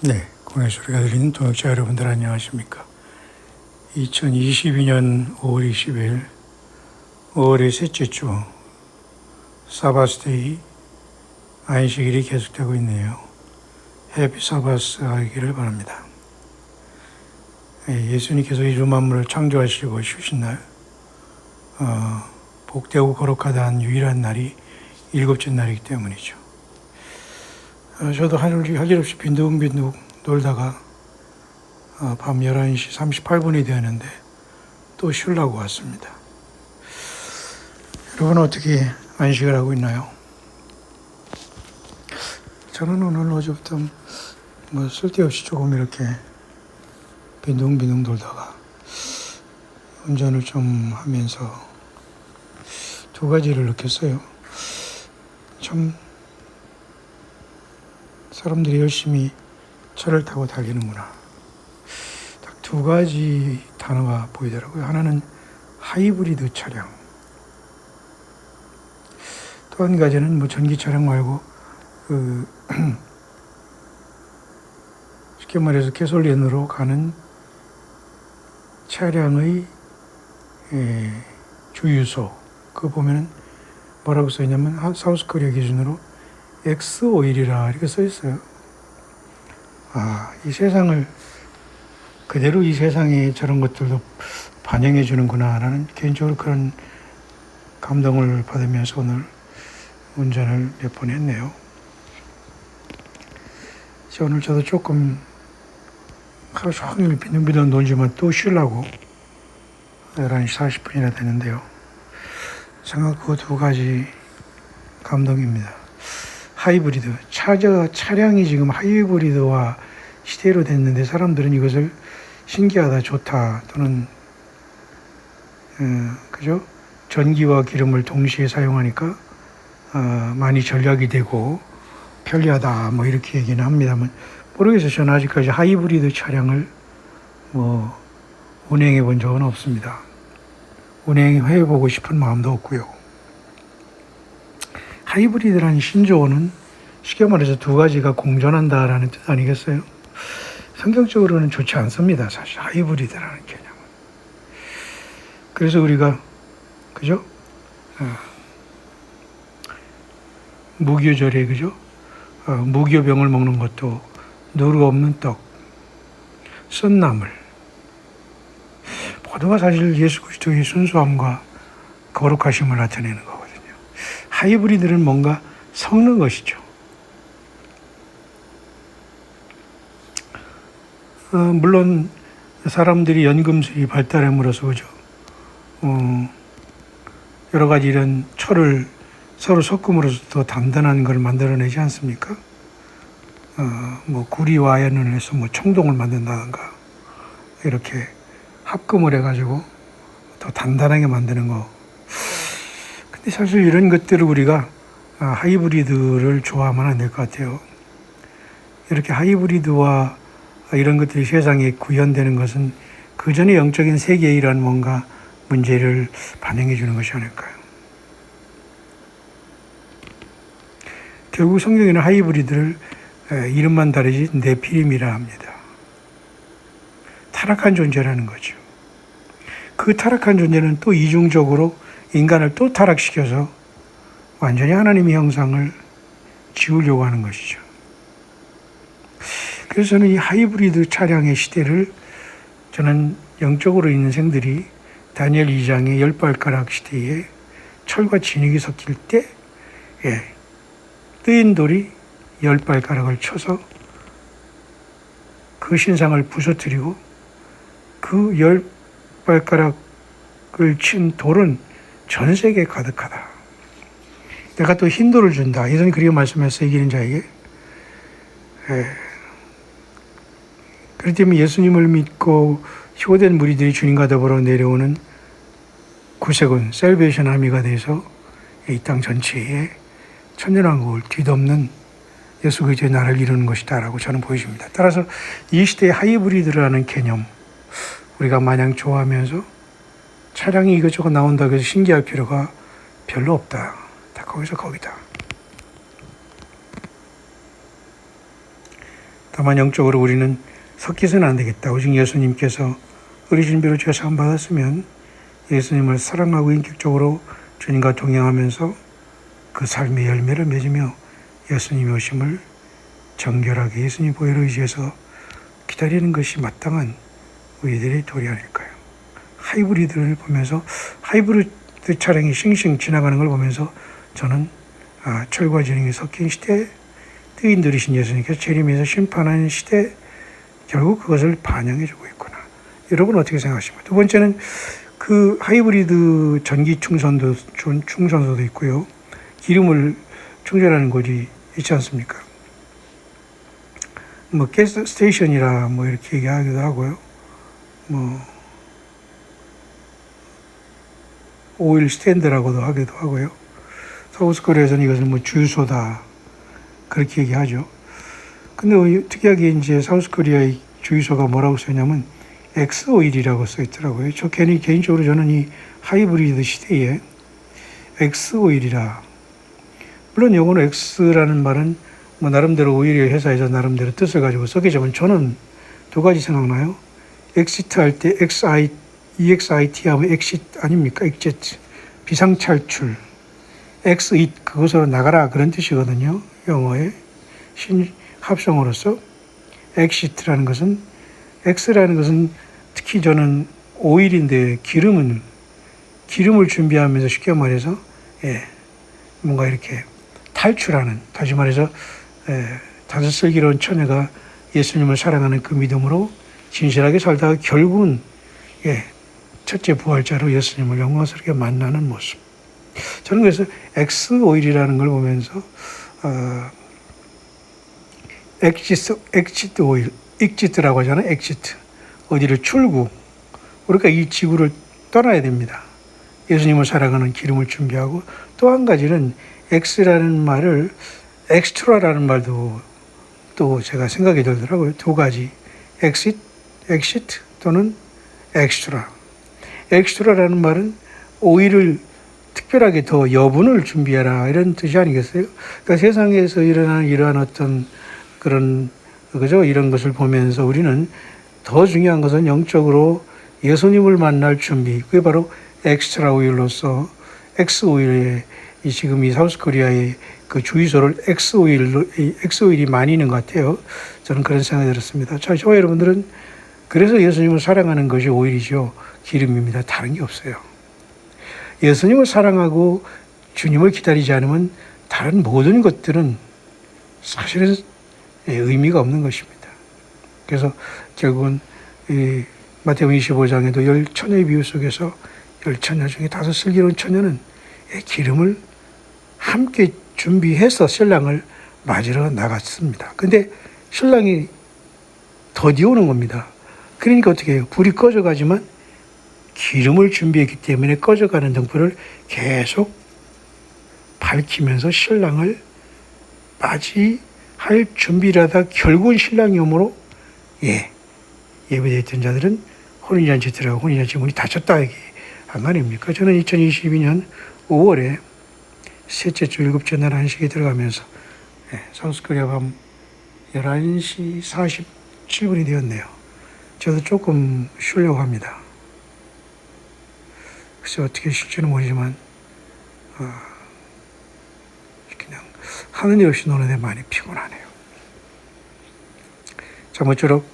네, 공의 소리가 들리는 동역자 여러분들 안녕하십니까? 2022년 5월 20일 5월의 셋째 주 사바스데이 안식일이 계속되고 있네요. 해피 사바스 하기를 바랍니다. 예수님께서 이 주 만물을 창조하시고 쉬신 날 복되고 거룩하다 한 유일한 날이 일곱째 날이기 때문이죠. 저도 할 일 없이 빈둥빈둥 놀다가 밤 11시 38분이 되었는데 또 쉬려고 왔습니다. 여러분은 어떻게 안식을 하고 있나요? 저는 오늘 어제부터 쓸데없이 조금 이렇게 빈둥빈둥 돌다가 운전을 좀 하면서 두 가지를 느꼈어요. 참 사람들이 열심히 차를 타고 달리는구나. 딱 두 가지 단어가 보이더라고요. 하나는 하이브리드 차량. 또 한 가지는 전기 차량 말고 쉽게 말해서 가솔린으로 가는 차량의 주유소. 그거 보면은 뭐라고 써있냐면 사우스코리아 기준으로 X-오일이라 이렇게 써 있어요. 이 세상을 그대로 이 세상에 저런 것들도 반영해 주는구나 라는 개인적으로 그런 감동을 받으면서 오늘 운전을 몇 번 했네요. 오늘 저도 조금 하루 종일 빈둥빈둥 놀지만 또 쉬려고 11시 40분이나 되는데요. 생각 그 두 가지 감동입니다. 하이브리드, 차량이 지금 하이브리드화 시대로 됐는데 사람들은 이것을 신기하다, 좋다 또는 그죠? 전기와 기름을 동시에 사용하니까 많이 절약이 되고 편리하다 이렇게 얘기는 합니다만 모르겠어요. 저는 아직까지 하이브리드 차량을 운행해 본 적은 없습니다. 운행해 보고 싶은 마음도 없고요. 하이브리드라는 신조어는 쉽게 말해서 두 가지가 공존한다라는 뜻 아니겠어요? 성경적으로는 좋지 않습니다. 사실 하이브리드라는 개념은. 그래서 우리가 그죠? 무교절에 그죠? 무교병을 먹는 것도 누루 없는 떡, 썬나물 모두가 사실 예수 그리스도의 순수함과 거룩하심을 나타내는 거거든요. 하이브리드는 뭔가 섞는 것이죠. 물론 사람들이 연금술이 발달함으로써 그죠. 여러 가지 이런 철을 서로 섞음으로써 더 단단한 걸 만들어내지 않습니까? 구리와 아연을 해서 청동을 만든다든가 이렇게 합금을 해가지고 더 단단하게 만드는 거. 근데 사실 이런 것들을 우리가 하이브리드를 좋아하면 안 될 것 같아요. 이렇게 하이브리드와 이런 것들이 세상에 구현되는 것은 그 전에 영적인 세계에 이러한 뭔가 문제를 반영해 주는 것이 아닐까요? 결국 성경에는 하이브리드를 이름만 다르지 네피림이라 합니다. 타락한 존재라는 거죠. 그 타락한 존재는 또 이중적으로 인간을 또 타락시켜서 완전히 하나님의 형상을 지우려고 하는 것이죠. 그래서 저는 이 하이브리드 차량의 시대를 저는 영적으로 있는 생들이 다니엘 2장의 10발가락 시대에 철과 진흙이 섞일 때 뜨인 돌이 10발가락을 쳐서 그 신상을 부서뜨리고 그 10발가락을 친 돌은 전 세계에 가득하다. 내가 또 흰 돌을 준다. 예수님이 그렇게 말씀했어요. 이기는 자에게. 그렇기 때문에 예수님을 믿고 효된 무리들이 주님과 더불어 내려오는 구세군, 셀베이션 아미가 돼서 이 땅 전체에 천년왕국을 뒤덮는 예수 그리스도의 나라를 이루는 것이다라고 저는 보여집니다. 따라서 이 시대의 하이브리드라는 개념, 우리가 마냥 좋아하면서 차량이 이것저것 나온다고 해서 신기할 필요가 별로 없다. 다 거기서 거기다. 다만 영적으로 우리는 섞이서는 안 되겠다. 오직 예수님께서 어리신 배로 죄 사함 받았으면 예수님을 사랑하고 인격적으로 주님과 동행하면서 그 삶의 열매를 맺으며 예수님의 오심을 정결하게 예수님 보혈을 의지해서 기다리는 것이 마땅한 우리들의 도리 아닐까요? 하이브리드를 보면서 하이브리드 차량이 싱싱 지나가는 걸 보면서 저는 철과 진흙이 섞인 시대, 뜨인 들이신 예수님께서 재림에서 심판하는 시대, 결국 그것을 반영해주고 있구나. 여러분 어떻게 생각하십니까? 두 번째는 그 하이브리드 전기 충전소도 있고요. 기름을 충전하는 곳이 있지 않습니까? 뭐 가스 스테이션이라 뭐 이렇게 얘기하기도 하고요. 뭐 오일 스탠드라고도 하기도 하고요. 사우스코리아에서는 이것을 뭐 주유소다 그렇게 얘기하죠. 근데 특이하게 이제 사우스코리아의 주유소가 뭐라고 써있냐면 엑스오일이라고 써있더라고요. 개인적으로 저는 이 하이브리드 시대에 엑스오일이라, 물론 영어로 X라는 말은 뭐 나름대로 오일의 회사에서 나름대로 뜻을 가지고 썼겠지만 저는 두 가지 생각나요. 엑시트 할 때 EXIT 하면 엑시트 아닙니까? 엑제트, 비상탈출. exit, 그것으로 나가라 그런 뜻이거든요. 영어의 합성어로서 exit라는 것은, X라는 것은 특히 저는 오일인데 기름을 준비하면서 쉽게 말해서 뭔가 이렇게 탈출하는, 다시 말해서 다섯 슬기로운 처녀가 예수님을 사랑하는 그 믿음으로 진실하게 살다가 결국은 첫째 부활자로 예수님을 영광스럽게 만나는 모습. 저는 그래서 엑스오일이라는 걸 보면서 엑시트 오일, 엑시트라고 하잖아요. 엑시트, 어디를 출구. 우리가 이 지구를 떠나야 됩니다. 예수님을 사랑하는 기름을 준비하고, 또 한 가지는 X라는 말을 엑스트라라는 말도 또 제가 생각이 들더라고요. 두 가지, 엑시트 또는 엑스트라. 엑스트라라는 말은 오일을 특별하게 더 여분을 준비해라 이런 뜻이 아니겠어요? 그러니까 세상에서 일어나는 이러한 어떤 그런 이런 것을 보면서 우리는 더 중요한 것은 영적으로 예수님을 만날 준비. 그게 바로 엑스트라 오일로서 엑스오일의 지금 이 사우스코리아의 그 주유소를 엑스오일이 많이 있는 것 같아요. 저는 그런 생각이 들었습니다. 자, 저와 여러분들은 그래서 예수님을 사랑하는 것이 오일이죠. 기름입니다. 다른 게 없어요. 예수님을 사랑하고 주님을 기다리지 않으면 다른 모든 것들은 사실은 의미가 없는 것입니다. 그래서 결국은 마태복음 25장에도 열 처녀의 비유 속에서 열 처녀 중에 다섯 슬기로운 처녀는 기름을 함께 준비해서 신랑을 맞으러 나갔습니다. 근데 신랑이 더디 오는 겁니다. 그러니까 어떻게 해요? 불이 꺼져가지만 기름을 준비했기 때문에 꺼져가는 등불을 계속 밝히면서 신랑을 맞이할 준비를 하다 결국은 신랑이 오므로 예배되어 있던 자들은 혼인잔치 들어가고 혼인잔치 문이 닫혔다 얘기한 거 아닙니까? 저는 2022년 5월에 셋째 주 일곱째 날 안식에 들어가면서 사우스코리아 밤 11시 47분이 되었네요. 저도 조금 쉬려고 합니다. 글쎄 어떻게 쉴지는 모르지만 그냥 하는 일 없이 노는데 많이 피곤하네요. 자, 모쪼록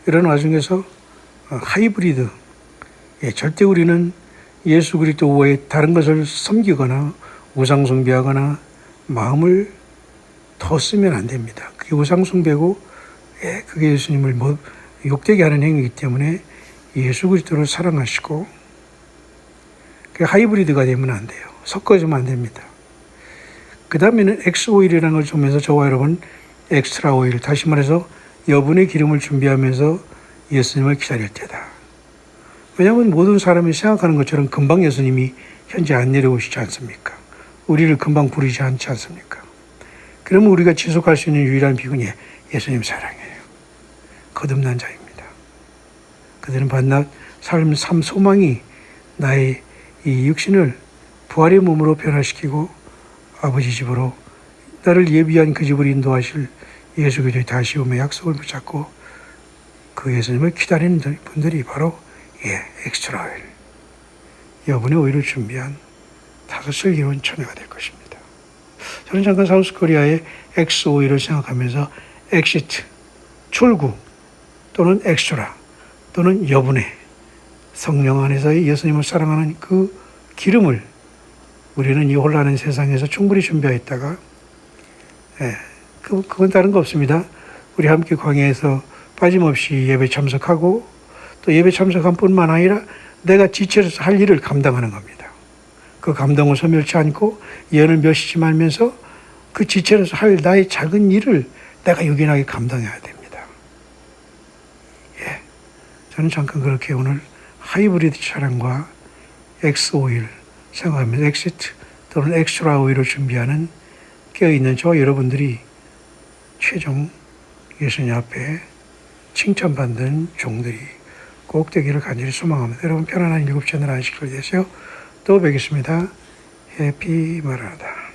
이런 와중에서 하이브리드, 절대 우리는 예수 그리스도 외에 다른 것을 섬기거나 우상 숭배하거나 마음을 더 쓰면 안 됩니다. 그게 우상 숭배고 그게 예수님을 욕되게 하는 행위이기 때문에 예수 그리스도를 사랑하시고 그 하이브리드가 되면 안 돼요. 섞어지면 안 됩니다. 그 다음에는 엑스오일이라는 걸 주면서 저와 여러분 엑스트라 오일, 다시 말해서 여분의 기름을 준비하면서 예수님을 기다릴 때다. 왜냐하면 모든 사람이 생각하는 것처럼 금방 예수님이 현재 안 내려오시지 않습니까? 우리를 금방 부르지 않지 않습니까? 그러면 우리가 지속할 수 있는 유일한 비근이 예수님 사랑해요. 거듭난 자입니다. 그들은 반낮 삶 소망이 나의 이 육신을 부활의 몸으로 변화시키고 아버지 집으로 나를 예비한 그 집을 인도하실 예수 그리스도의 다시 오며 약속을 붙잡고 그 예수님을 기다리는 분들이 바로 엑스트라 오일, 여분의 오일을 준비한 다소 슬기로운 처녀가 될 것입니다. 저는 잠깐 사우스 코리아의 엑스 오일을 생각하면서 엑시트, 출구, 또는 엑스트라, 또는 여분의 성령 안에서의 예수님을 사랑하는 그 기름을 우리는 이 혼란한 세상에서 충분히 준비했다가, 그건 다른 거 없습니다. 우리 함께 광야에서 빠짐없이 예배 참석하고 또 예배 참석한 뿐만 아니라 내가 지체로서 할 일을 감당하는 겁니다. 그 감동을 소멸치 않고 예언을 멸시지 말면서 그 지체로서 할 나의 작은 일을 내가 유기하게 감당해야 됩니다. 저는 잠깐 그렇게 오늘 하이브리드 차량과 엑스 오일 생각하면서 엑시트 또는 엑스트라 오일을 준비하는 깨어있는 저와 여러분들이 최종 예수님 앞에 칭찬받는 종들이 꼭 되기를 간절히 소망합니다. 여러분 편안한 일곱 채널 안식을 되세요. 또 뵙겠습니다. 해피 마라나다.